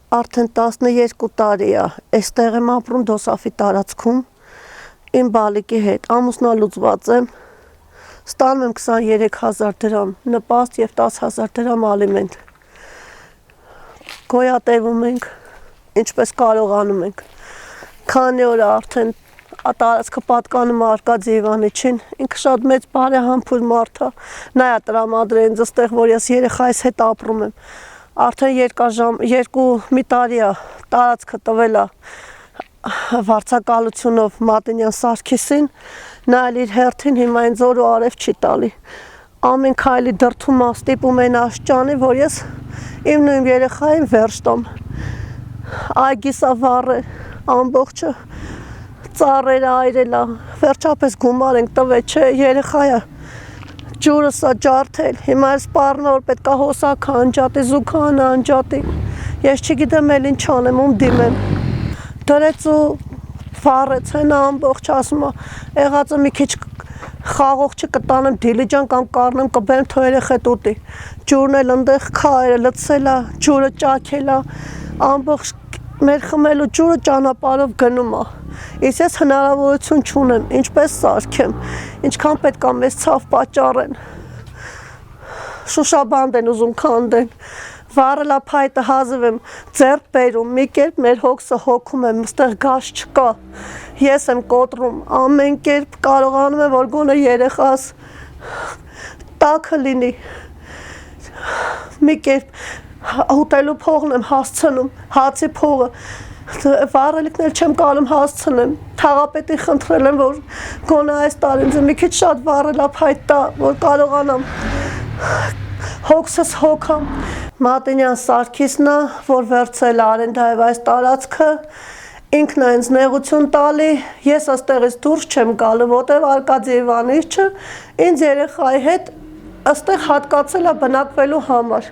Արդեն 12 տարի է, այստեղ եմ ապրում Դոսաֆի տարածքում, իմ բալիկի հետ, ամուսնալուծված եմ, ստանում եմ 23,000 դրամ նպաստ և 10,000 դրամ ալիմենտ, գոյատևում ենք, ինչպես կարողանում ենք, քանի օր արդեն տարածքը պատկանում է Արկադի Իվանիչին, ինքը շատ մեծ բարեհամբույր մարդ է, նա է տրամադրել ինձ այստեղ, որ ես երեխայիս հետ ապրում եմ, արդեն մի տարի է տարածքը տվել է վարձակալությունով Մատենյան Սարգիսին, նա էլ իր հերթին հիմա ինձ օր ու արև չի տալի, ամեն քայլի դրդում է ստիպում են աշճանի, որ ես իմ նույն երեխային վերջ տամ, այգիսա վառ է, ամբողջը ծառերը այրել է, վերջապես գումար ենք տվել, չէ, երեխայը ջուրը սա ջարդել, հիմա էլ սպառնում որ պետք է հոսանքը անջատի, զուգանը անջատի, ես չգիտեմ էլ ինչ անեմ, ում դիմեմ, դրեց ու վառեց, հենա ամբողջ ասում է, եղածը մի քիչ խաղող չկտանեմ դիլիջան կամ կառնեմ կբերեմ թող երեխեդ ուտի, ջուրն էլ ընդեղ քայլը լցել է, ջուրը ճաքել է, ամբողջ մեր խմելու ջուրը ճանապարհով գնում է, իսկ ես հնարավորություն չունեմ, ինչպես սարքեմ, ինչքան պետք է մեզ ցավ պատճառեն, շուշաբանդ են ուզում քանդեն, վառելա փայտը հազիվ եմ ձեռք բերում, մի կերպ մեր հոգսը հոգում եմ, այստեղ գազ չկա, ես եմ կոտրում, ամեն կերպ կարողանում եմ, որ գոնե երեխաս տաքը լինի, մի կերպ ուտելու փողն եմ հասցնում, հացի փողը, վառելիքն էլ չեմ կարում հասցնեմ, թաղապետին խնդրել եմ, որ գոնե այս տարի ինձ մի քիչ շատ վառելափայտ տա, որ կարողանամ հոգսս հոգամ, Մատենյան Սարգիսն է, որ վերցրել է արենդայով այս տարածքը, ինքն է ինձ նեղություն տալի, ես այստեղից դուրս չեմ գալու, որտեղ Արկադի Իվանիչը ինձ երեխայի հետ այստեղ հատկացել է բնակվելու համար,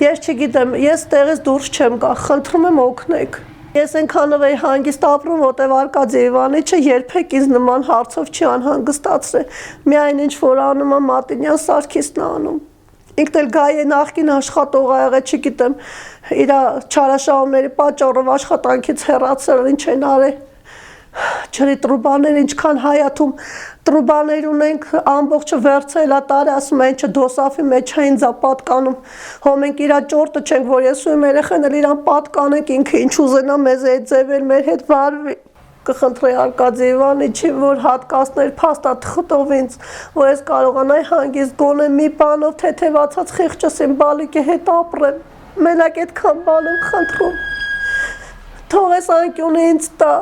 ես չգիտեմ, ես տեղից դուրս չեմ գա, խնդրում եմ օգնեք, ես այնքանով էի հանգիստ ապրում, որտեղ Արկադի Իվանիչը երբեք ինձ նման հարցով չի անհանգստացրել, միայն ինչ որ անում է Մատենյան Սարգիսն է անում, ինքն էլ գայ է նախկին աշխատող ա եղել, չգիտեմ, իր չարաշահումների պատճառով աշխատանքից հեռացել, ինչ են արել, ջրի տրուբաներ ինչքան հայաթում տրուբաներ ունենք, ամբողջը վերցրել է տարի, ասում է ինչը Դոսաֆի մեջ է ինձ է պատկանում, հո մենք իրա ճորտը չենք, որ ես ու իմ երեխան էլ իրան պատկանենք, ինքը ինչ ուզենա մեզ հետ ձևել, մեր հետ վարվի, կխնդրեի Արկադի Իվանիչին, որ հատկացներ փաստաթ խտով ինձ, որ ես կարողանայի հանգիստ գոնե մի բանով թեթևացած խիղճս իմ բալիկի հետ ապրեմ, մենակ այդքան բան եմ խնդրում, թող ես անկյունը ինձ տա,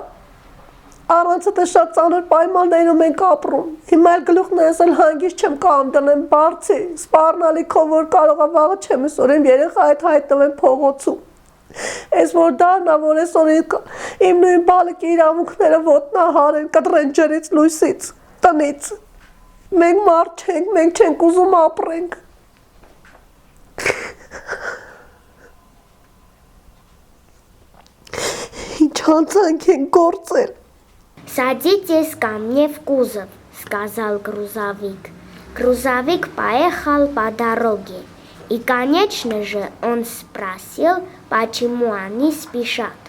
առանց դա շատ ծանր պայմաններում ենք ապրում, հիմա էլ գլուխն ես էլ հանգիստ չեմ կամ դնեմ բարձի, սպառնալիքով որ կարողա վաղը չեմ այսօր իմ երեխա հետ հայտնվեմ փողոցում, ես որ դառնա, որ այսօր իմ նույն բալիկի իրավունքները ոտնահարեն, կտրեն ջրից, լույսից, տնից, մենք մարդ չենք, մենք չենք ուզում ապրենք, ինչ հանցանք են գործել, «Садитесь ко мне в кузов», — сказал грузовик. Грузовик поехал по дороге. И, конечно же, он спросил, почему они спешат.